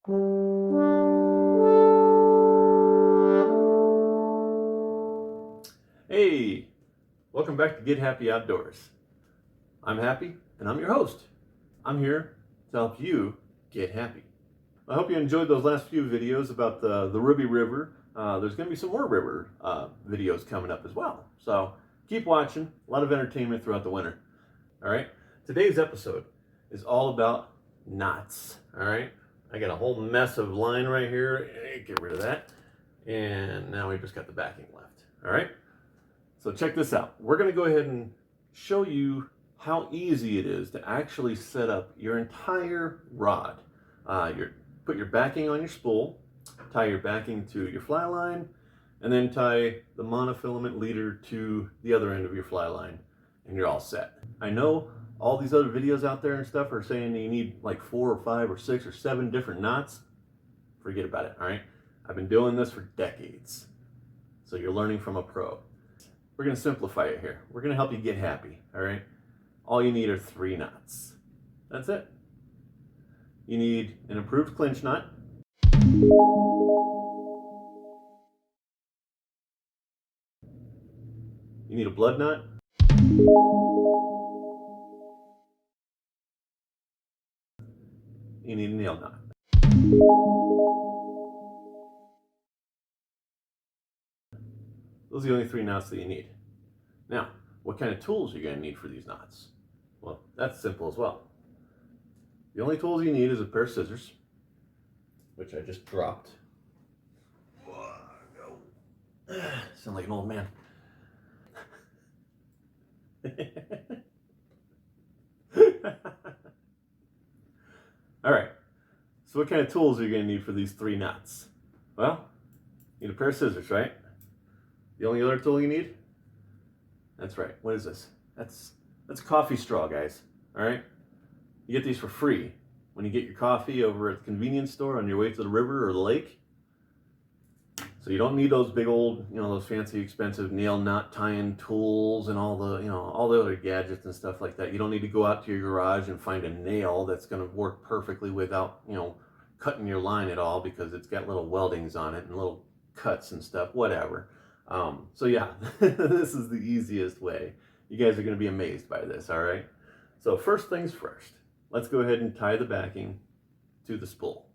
Hey, welcome back to Get Happy Outdoors. I'm Happy and I'm your host. I'm here to help you get happy. I hope you enjoyed those last few videos about the Ruby River. There's going to be some more river videos coming up as well. So keep watching. A lot of entertainment throughout the winter. All right. Today's episode is all about knots. All right. I got a whole mess of line right here. Get rid of that. And now we just got the backing left. All right. So check this out. We're going to go ahead and show you how easy it is to actually set up your entire rod. Put your backing on your spool, tie your backing to your fly line, and then tie the monofilament leader to the other end of your fly line, and you're all set. I know all these other videos out there and stuff are saying you need like 4 or 5 or 6 or 7 different knots. Forget about it, all right? I've been doing this for decades, so you're learning from a pro. We're going to simplify it here. We're going to help you get happy, all right? All you need are 3 knots. That's it. You need an improved clinch knot. You need a blood knot. You need a nail knot. Those are the only 3 knots that you need. Now, what kind of tools are you going to need for these knots? Well, that's simple as well. The only tools you need is a pair of scissors, which I just dropped. Sound like an old man. All right, so what kind of tools are you going to need for these 3 knots? Well, you need a pair of scissors, right? The only other tool you need? That's right. What is this? That's a coffee straw, guys. All right? You get these for free when you get your coffee over at the convenience store on your way to the river or the lake. So you don't need those big old, those fancy expensive nail knot tying tools and all the other gadgets and stuff like that. You don't need to go out to your garage and find a nail that's going to work perfectly without, cutting your line at all, because it's got little weldings on it and little cuts and stuff, whatever. So yeah, this is the easiest way. You guys are going to be amazed by this, all right? So first things first, let's go ahead and tie the backing to the spool.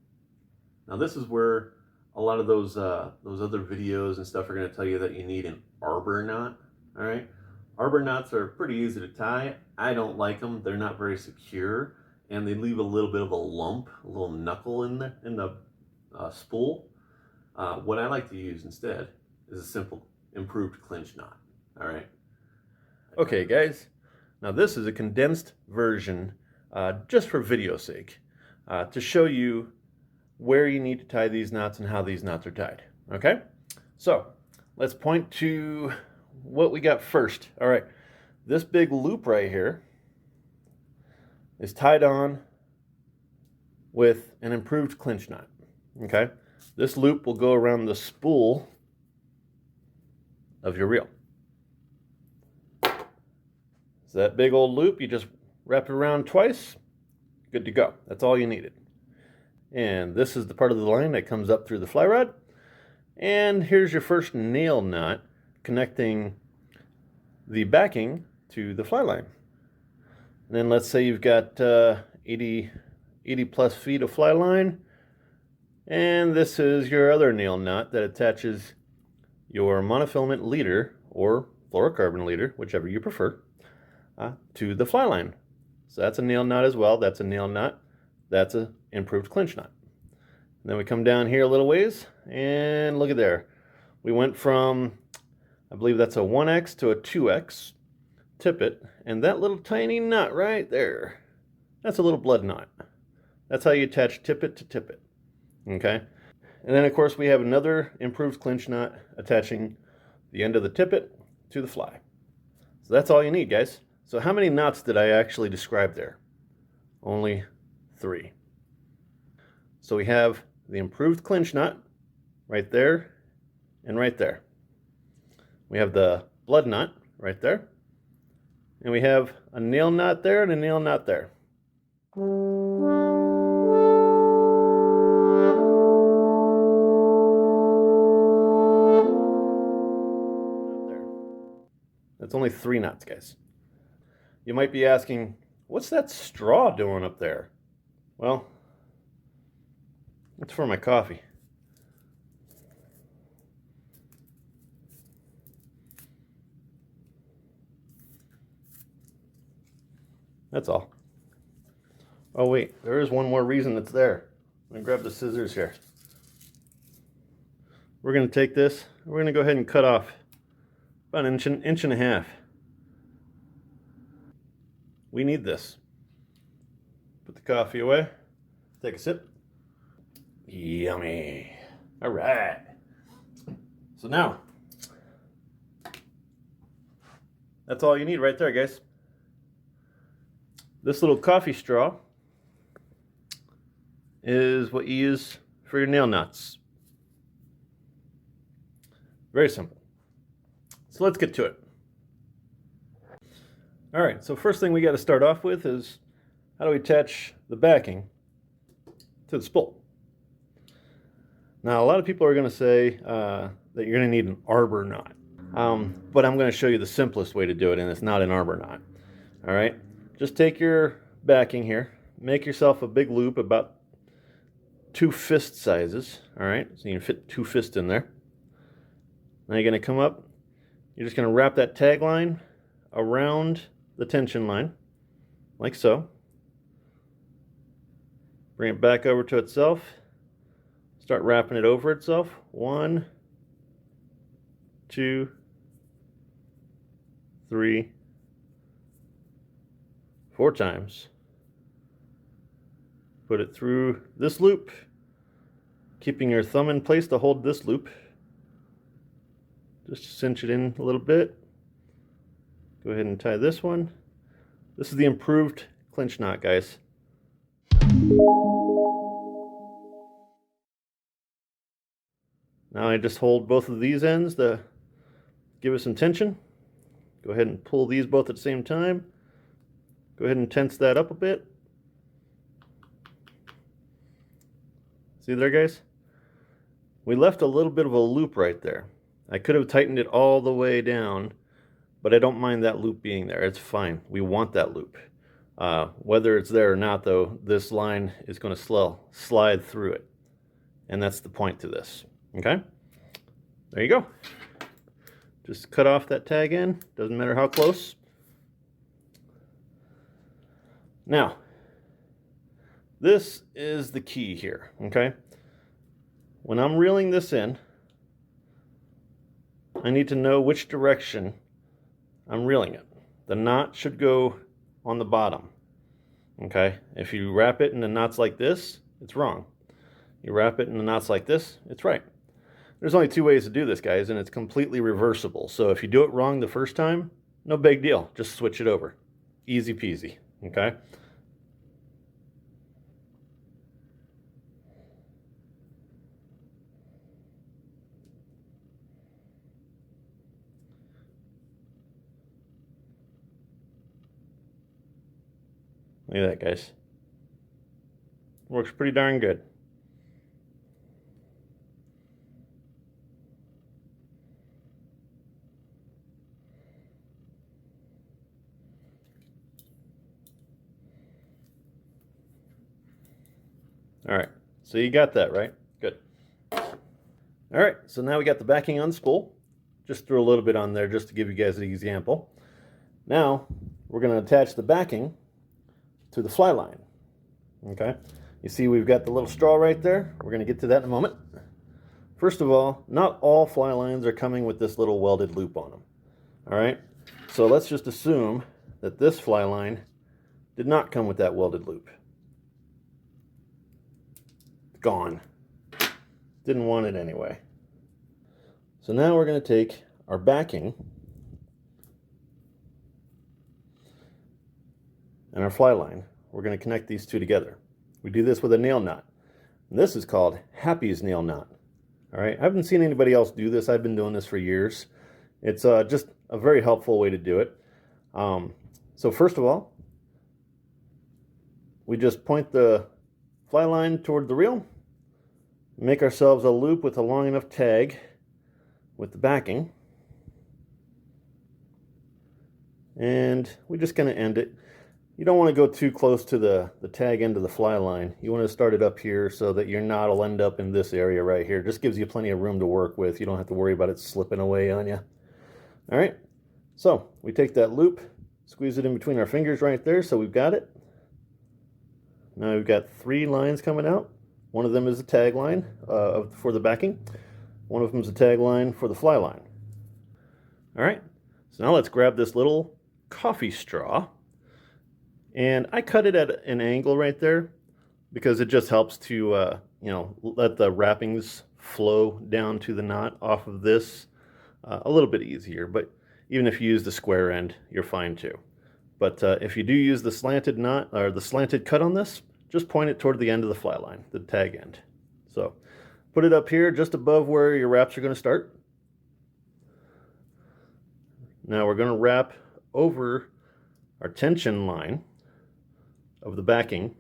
Now this is where a lot of those other videos and stuff are going to tell you that you need an arbor knot, all right? Arbor knots are pretty easy to tie. I don't like them. They're not very secure, and they leave a little bit of a lump, a little knuckle in the spool. What I like to use instead is a simple improved clinch knot, all right? Okay, guys, now this is a condensed version just for video's sake to show you where you need to tie these knots and how these knots are tied, okay? So let's point to what we got first. All right, this big loop right here is tied on with an improved clinch knot, okay? This loop will go around the spool of your reel. So that big old loop, you just wrap it around twice, good to go. That's all you needed. And this is the part of the line that comes up through the fly rod. And here's your first nail knot connecting the backing to the fly line. And then let's say you've got 80 plus feet of fly line, and this is your other nail knot that attaches your monofilament leader or fluorocarbon leader, whichever you prefer, to the fly line. So that's a nail knot as well. That's a nail knot. That's an improved clinch knot. And then we come down here a little ways, and look at there. We went from, I believe that's a 1X to a 2X tippet, and that little tiny knot right there, that's a little blood knot. That's how you attach tippet to tippet, okay? And then, of course, we have another improved clinch knot attaching the end of the tippet to the fly. So that's all you need, guys. So how many knots did I actually describe there? Only 3. So we have the improved clinch knot right there and right there. We have the blood knot right there. And we have a nail knot there and a nail knot there. That's only 3 knots, guys. You might be asking, what's that straw doing up there? Well, it's for my coffee. That's all. Oh wait, there is one more reason it's there. Let me grab the scissors here. We're going to take this, we're going to go ahead and cut off about an inch and a half. We need this. Put the coffee away. Take a sip. Yummy. All right. So now, that's all you need right there, guys. This little coffee straw is what you use for your nail nuts. Very simple. So let's get to it. All right, so first thing we got to start off with is how do we attach the backing to the spool? Now, a lot of people are going to say that you're going to need an arbor knot, but I'm going to show you the simplest way to do it, and it's not an arbor knot. All right, just take your backing here, make yourself a big loop about 2 fist sizes. All right, so you can fit 2 fists in there. Now you're going to come up, you're just going to wrap that tag line around the tension line, like so. Bring it back over to itself. Start wrapping it over itself. 1, 2, 3, 4 times. Put it through this loop, keeping your thumb in place to hold this loop. Just cinch it in a little bit. Go ahead and tie this one. This is the improved clinch knot, guys. Now I just hold both of these ends to give it some tension. Go ahead and pull these both at the same time. Go ahead and tense that up a bit. See there, guys? We left a little bit of a loop right there. I could have tightened it all the way down, but I don't mind that loop being there. It's fine. We want that loop. Whether it's there or not, though, this line is going to slide through it. And that's the point to this. Okay? There you go. Just cut off that tag end. Doesn't matter how close. Now, this is the key here. Okay? When I'm reeling this in, I need to know which direction I'm reeling it. The knot should go on the bottom. Okay? If you wrap it in the knots like this, it's wrong. You wrap it in the knots like this, it's right. There's only 2 ways to do this, guys, and it's completely reversible. So if you do it wrong the first time, no big deal. Just switch it over. Easy peasy. Okay? Look at that, guys. Works pretty darn good. All right, so you got that, right? Good. All right, so now we got the backing on the spool. Just threw a little bit on there just to give you guys an example. Now, we're going to attach the backing to the fly line. Okay, you see we've got the little straw right there. We're going to get to that in a moment. First of all, not all fly lines are coming with this little welded loop on them. All right, so let's just assume that this fly line did not come with that welded loop. Gone. Didn't want it anyway. So now we're going to take our backing and our fly line. We're going to connect these 2 together. We do this with a nail knot. And this is called Happy's nail knot. All right, I haven't seen anybody else do this. I've been doing this for years. It's just a very helpful way to do it. So first of all, we just point the fly line toward the reel, make ourselves a loop with a long enough tag with the backing. and we're just going to end it. You don't want to go too close to the tag end of the fly line. You want to start it up here so that your knot will end up in this area right here. Just gives you plenty of room to work with. You don't have to worry about it slipping away on you. All right, so we take that loop, squeeze it in between our fingers right there, so we've got it. Now we've got 3 lines coming out. One of them is a tag line for the backing. One of them is a tag line for the fly line. All right, so now let's grab this little coffee straw. And I cut it at an angle right there because it just helps to, you know, let the wrappings flow down to the knot off of this a little bit easier. But even if you use the square end, you're fine too. But if you do use the slanted knot or the slanted cut on this, just point it toward the end of the fly line, the tag end. So put it up here just above where your wraps are going to start. Now we're going to wrap over our tension line of the backing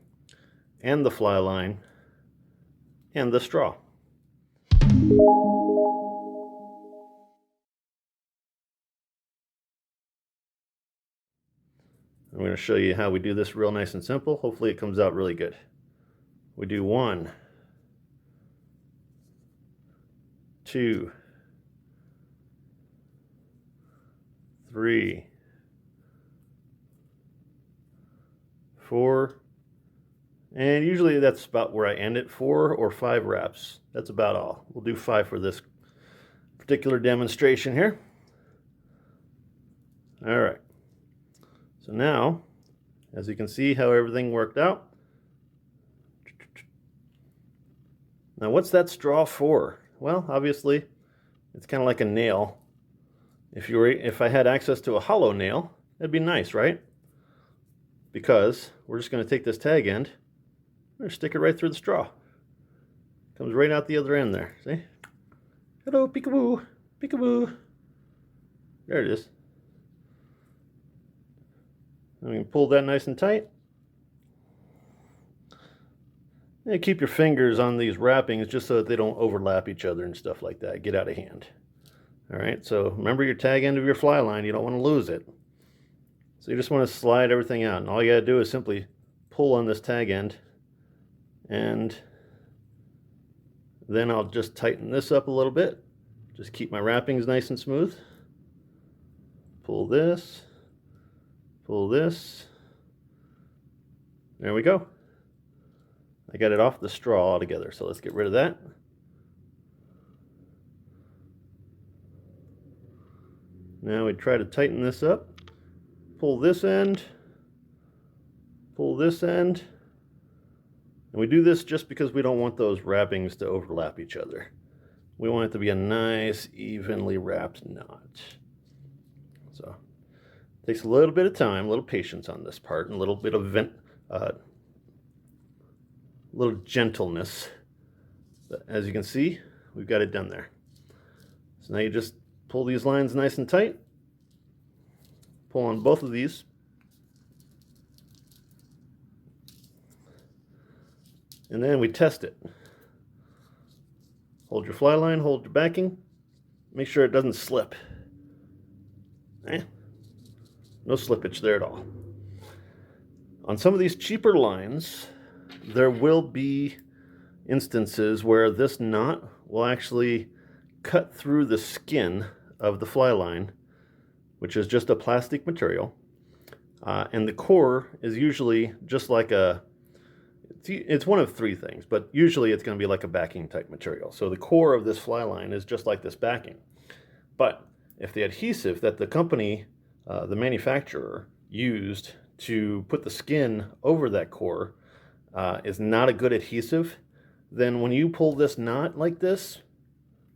and the fly line and the straw. I'm going to show you how we do this real nice and simple. Hopefully it comes out really good. We do 1, 2, 3, 4, and usually that's about where I end it. 4 or 5 wraps. That's about all. We'll do 5 for this particular demonstration here. All right. So now, as you can see how everything worked out. Now what's that straw for? Well, obviously, it's kind of like a nail. If I had access to a hollow nail, that'd be nice, right? Because we're just going to take this tag end, we're going to stick it right through the straw. Comes right out the other end there. See? Hello, peekaboo, peekaboo. There it is. And we can pull that nice and tight. And keep your fingers on these wrappings just so that they don't overlap each other and stuff like that. Get out of hand. All right, so remember your tag end of your fly line. You don't want to lose it. So you just want to slide everything out. And all you got to do is simply pull on this tag end. And then I'll just tighten this up a little bit. Just keep my wrappings nice and smooth. Pull this. Pull this. There we go. I got it off the straw altogether, so let's get rid of that. Now we try to tighten this up. Pull this end. Pull this end. And we do this just because we don't want those wrappings to overlap each other. We want it to be a nice, evenly wrapped knot. So it takes a little bit of time, a little patience on this part, and a little bit of little gentleness. But as you can see, we've got it done there. So now you just pull these lines nice and tight. Pull on both of these. And then we test it. Hold your fly line, hold your backing. Make sure it doesn't slip. No slippage there at all. On some of these cheaper lines, there will be instances where this knot will actually cut through the skin of the fly line, which is just a plastic material. And the core is usually just like it's one of 3 things, but usually it's going to be like a backing type material. So the core of this fly line is just like this backing. But if the adhesive that the company, the manufacturer, used to put the skin over that core is not a good adhesive, then when you pull this knot like this,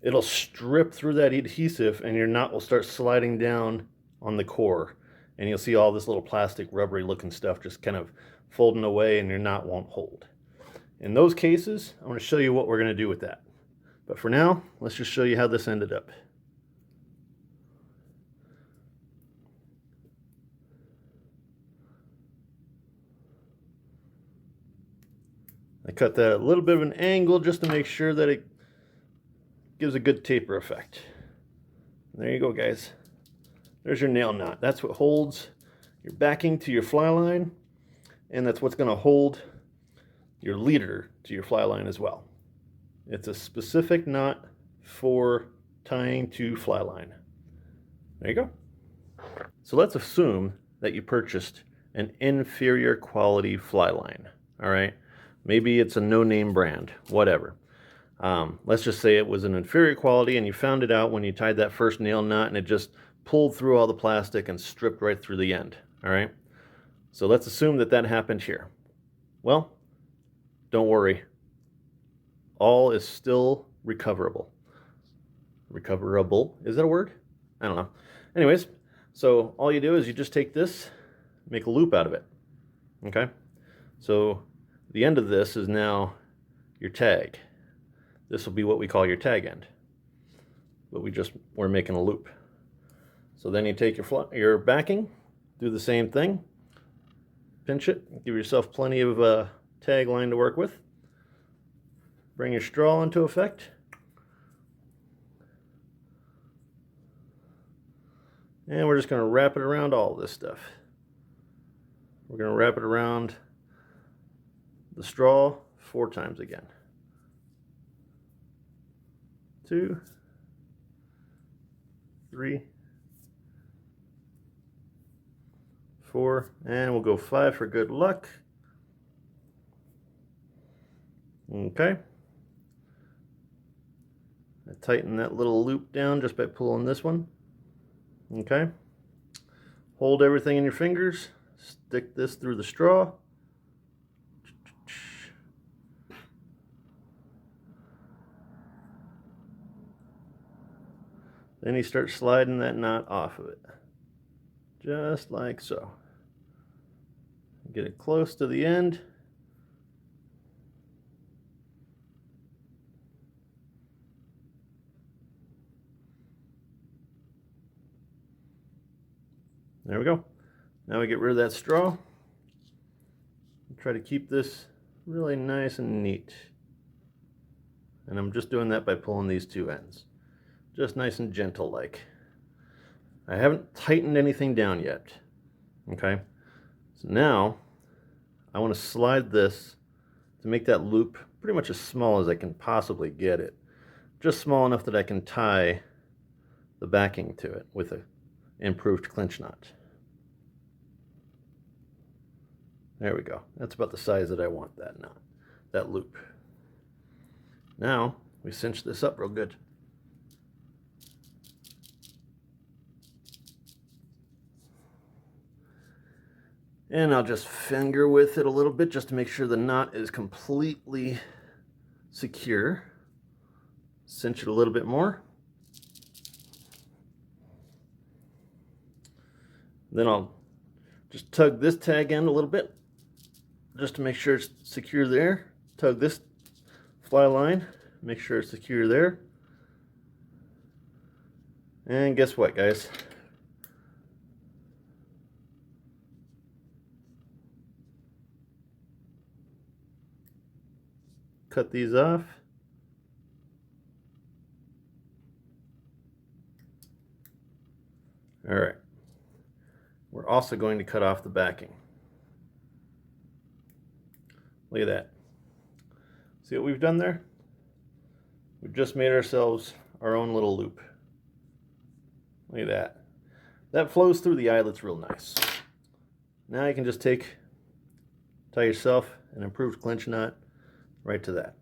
it'll strip through that adhesive and your knot will start sliding down on the core. And you'll see all this little plastic rubbery looking stuff just kind of folding away and your knot won't hold. In those cases, I'm going to show you what we're going to do with that. But for now, let's just show you how this ended up. I cut that at a little bit of an angle just to make sure that it gives a good taper effect. There you go, guys. There's your nail nut. That's what holds your backing to your fly line, and that's what's going to hold your leader to your fly line as well. It's a specific knot for tying to fly line. There you go. So let's assume that you purchased an inferior quality fly line. All right, maybe it's a no-name brand, whatever. Let's just say it was an inferior quality and you found it out when you tied that first nail nut and it just pulled through all the plastic and stripped right through the end. All right, so let's assume that that happened here. Well, don't worry, all is still recoverable. Recoverable, is that a word? I don't know. Anyways, so all you do is you just take this, make a loop out of it. Okay, so the end of this is now your tag. This will be what we call your tag end, but we're making a loop. So then you take your backing, do the same thing, pinch it, give yourself plenty of tag line to work with. Bring your straw into effect. And we're just going to wrap it around all this stuff. We're going to wrap it around the straw 4 times again. 2, 3, 4, and we'll go 5 for good luck. Okay. I tighten that little loop down just by pulling this one. Okay. Hold everything in your fingers. Stick this through the straw. Then you start sliding that knot off of it. Just like so. Get it close to the end. There we go. Now we get rid of that straw. Try to keep this really nice and neat. And I'm just doing that by pulling these 2 ends. Just nice and gentle like. I haven't tightened anything down yet. Okay. So now I want to slide this to make that loop pretty much as small as I can possibly get it. Just small enough that I can tie the backing to it with an improved clinch knot. There we go. That's about the size that I want that knot, that loop. Now we cinch this up real good. And I'll just finger with it a little bit just to make sure the knot is completely secure. Cinch it a little bit more. Then I'll just tug this tag end a little bit just to make sure it's secure there. Tug this fly line, make sure it's secure there. And guess what, guys? Cut these off. All right. We're also going to cut off the backing. Look at that. See what we've done there? We've just made ourselves our own little loop. Look at that. That flows through the eyelets real nice. Now you can just tie yourself an improved clinch knot right to that.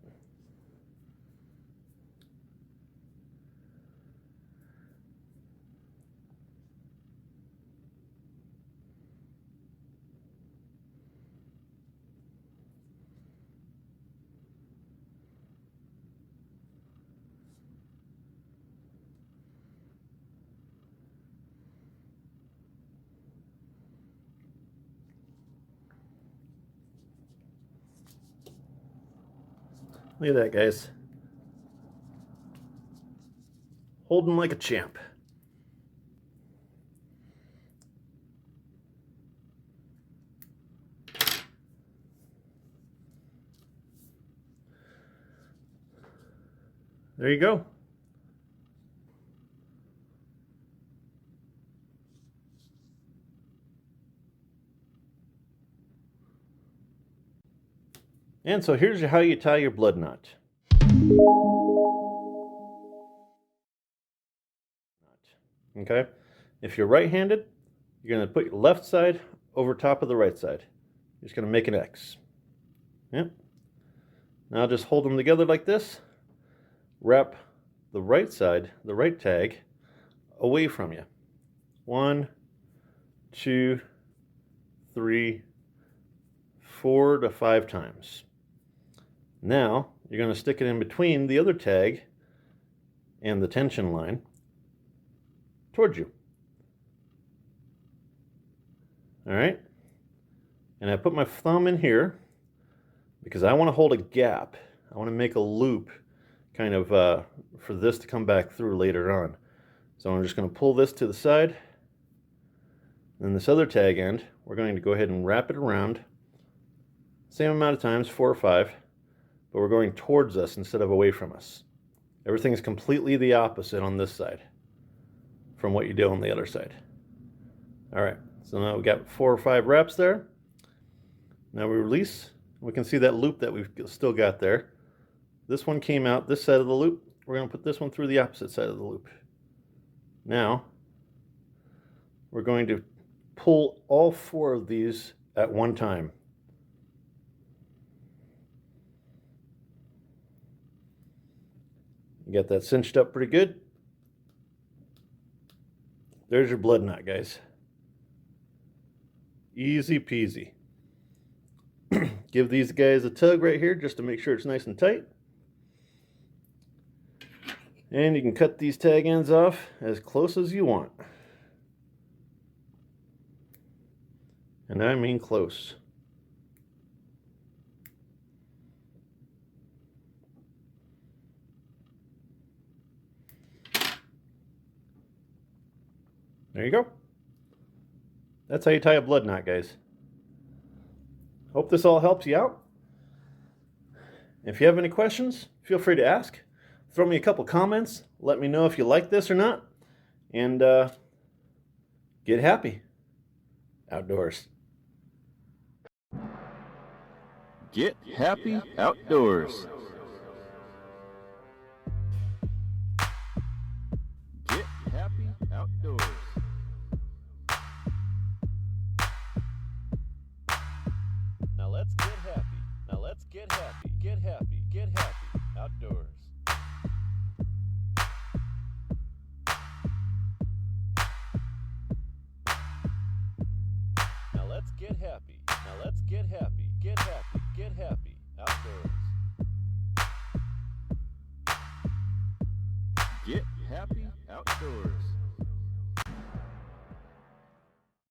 Look at that, guys. Holding like a champ. There you go. And so here's how you tie your blood knot. Okay, if you're right-handed, you're going to put your left side over top of the right side. You're just going to make an X. Yep. Now just hold them together like this. Wrap the right side, the right tag, away from you. 1, 2, 3, 4 to 5 times. Now you're going to stick it in between the other tag and the tension line towards you. All right, and I put my thumb in here because I want to hold a gap. I want to make a loop kind of for this to come back through later on. So I'm just going to pull this to the side. Then this other tag end, we're going to go ahead and wrap it around. Same amount of times, 4 or 5, but we're going towards us instead of away from us. Everything is completely the opposite on this side from what you do on the other side. All right, so now we've got 4 or 5 wraps there. Now we release. We can see that loop that we've still got there. This one came out this side of the loop. We're going to put this one through the opposite side of the loop. Now we're going to pull all 4 of these at one time. You got that cinched up pretty good. There's your blood knot, guys. Easy peasy. Give these guys a tug right here just to make sure it's nice and tight. And you can cut these tag ends off as close as you want. And I mean close. There you go. That's how you tie a blood knot, guys. Hope this all helps you out. If you have any questions, feel free to ask. Throw me a couple comments. Let me know if you like this or not. And get happy outdoors. Get happy outdoors. Get happy outdoors. Now let's get happy. Now let's get happy. Get happy. Get happy outdoors. Now let's get happy. Now let's get happy. Get happy. Get happy outdoors. Get happy outdoors.